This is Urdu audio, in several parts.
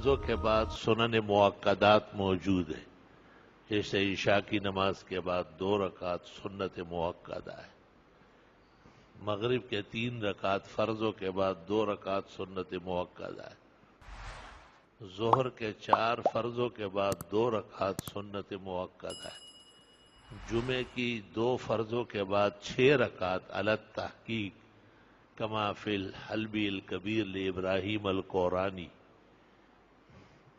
نمازوں کے بعد سنن مؤکدات موجود ہیں، جیسے عشاء کی نماز کے بعد 2 رکعت سنت مؤکدہ ہے، مغرب کے 3 رکعت فرضوں کے بعد 2 رکعت سنت مؤکدہ ہے، ظہر کے 4 فرضوں کے بعد 2 رکعت سنت مؤکدہ ہے، جمعے کی 2 فرضوں کے بعد 6 رکعت علی التحقیق کما فی الحلبی الکبیر لابراہیم القورانی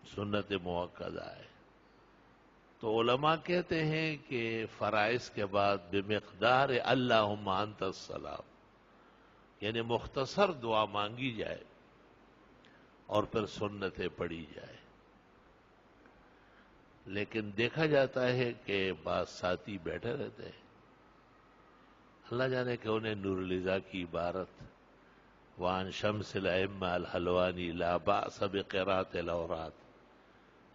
سنت مؤکدہ ہے۔ تو علماء کہتے ہیں کہ فرائض کے بعد بمقدار اللہم انت السلام، یعنی مختصر دعا مانگی جائے اور پھر سنتیں پڑھی جائے۔ لیکن دیکھا جاتا ہے کہ بعض ساتھی بیٹھے رہتے ہیں، اللہ جانے کہ انہیں نور الہدیٰ کی عبارت وان شمس الائمہ الحلوانی لا باس بقراءۃ الاوراد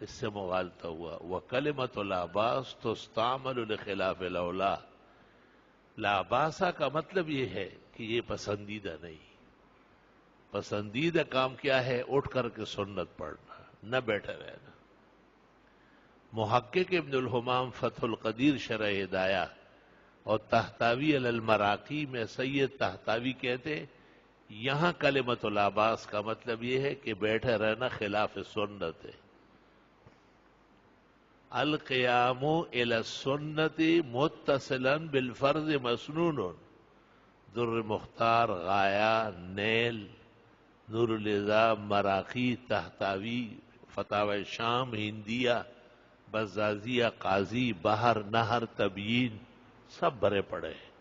اس سے مغالطہ ہوا، وکلمۃ لا باس تستعمل لخلاف الاولیٰ، لا باسا کا مطلب یہ ہے کہ یہ پسندیدہ نہیں، پسندیدہ کام کیا ہے؟ اٹھ کر کے سنت پڑھنا، نہ بیٹھے رہنا۔ محقق ابن الحمام فتح القدیر شرح ہدایہ اور تحتاوی علی المراقی میں سید تحتاوی کہتے یہاں کلمۃ العباس کا مطلب یہ ہے کہ بیٹھے رہنا خلاف سنت ہے۔ القیام الی السنت متصلا بالفرض مسنون، در مختار، غایہ، نیل، نور الہدیٰ، مراقی، تحتاوی، فتاوی شام، ہندیہ، بزازیہ، قاضی، بحر، نہر، تبیین سب بھرے پڑے ہیں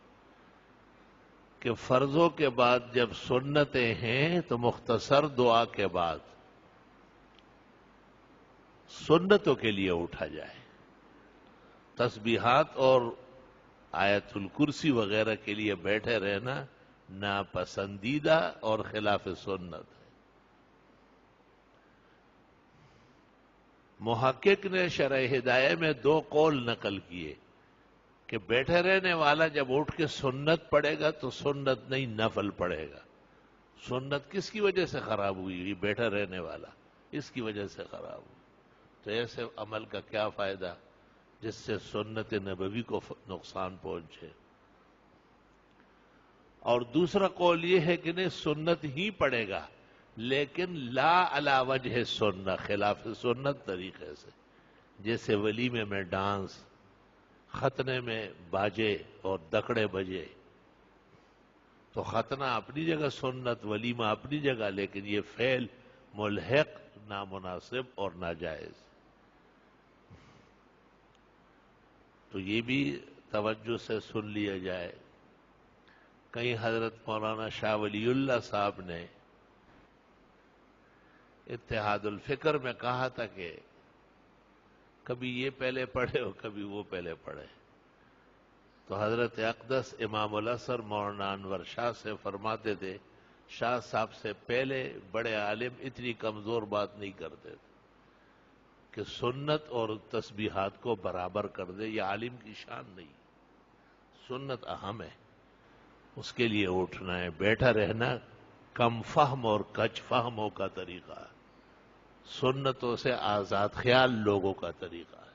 کہ فرضوں کے بعد جب سنتیں ہیں تو مختصر دعا کے بعد سنتوں کے لیے اٹھا جائے، تسبیحات اور آیت الکرسی وغیرہ کے لیے بیٹھے رہنا ناپسندیدہ اور خلاف سنت ہے۔ محقق نے شرح ہدایہ میں 2 قول نقل کیے کہ بیٹھے رہنے والا جب اٹھ کے سنت پڑھے گا تو سنت نہیں نفل پڑھے گا۔ سنت کس کی وجہ سے خراب ہوئی؟ یہ بیٹھا رہنے والا اس کی وجہ سے خراب ہوئی۔ تو ایسے عمل کا کیا فائدہ جس سے سنت نبوی کو نقصان پہنچے؟ اور دوسرا قول یہ ہے کہ نہیں، سنت ہی پڑھے گا لیکن لا علی وجہ سنت، خلاف سنت طریقے سے، جیسے ولیمے میں ڈانس، ختنے میں باجے اور دکڑے بجے۔ تو ختنہ اپنی جگہ سنت، ولیمہ اپنی جگہ، لیکن یہ فعل ملحق، نامناسب اور ناجائز۔ تو یہ بھی توجہ سے سن لیا جائے۔ کہیں حضرت مولانا شاہ ولی اللہ صاحب نے اتحاد الفکر میں کہا تھا کہ کبھی یہ پہلے پڑھے اور کبھی وہ پہلے پڑھے، تو حضرت اقدس امام الازہر مولانا انور شاہ سے فرماتے تھے شاہ صاحب سے پہلے بڑے عالم اتنی کمزور بات نہیں کرتے تھے کہ سنت اور تسبیحات کو برابر کر دے، یہ عالم کی شان نہیں، سنت اہم ہے، اس کے لیے اٹھنا ہے۔ بیٹھا رہنا کم فہم اور کچ فہموں کا طریقہ ہے، سنتوں سے آزاد خیال لوگوں کا طریقہ ہے۔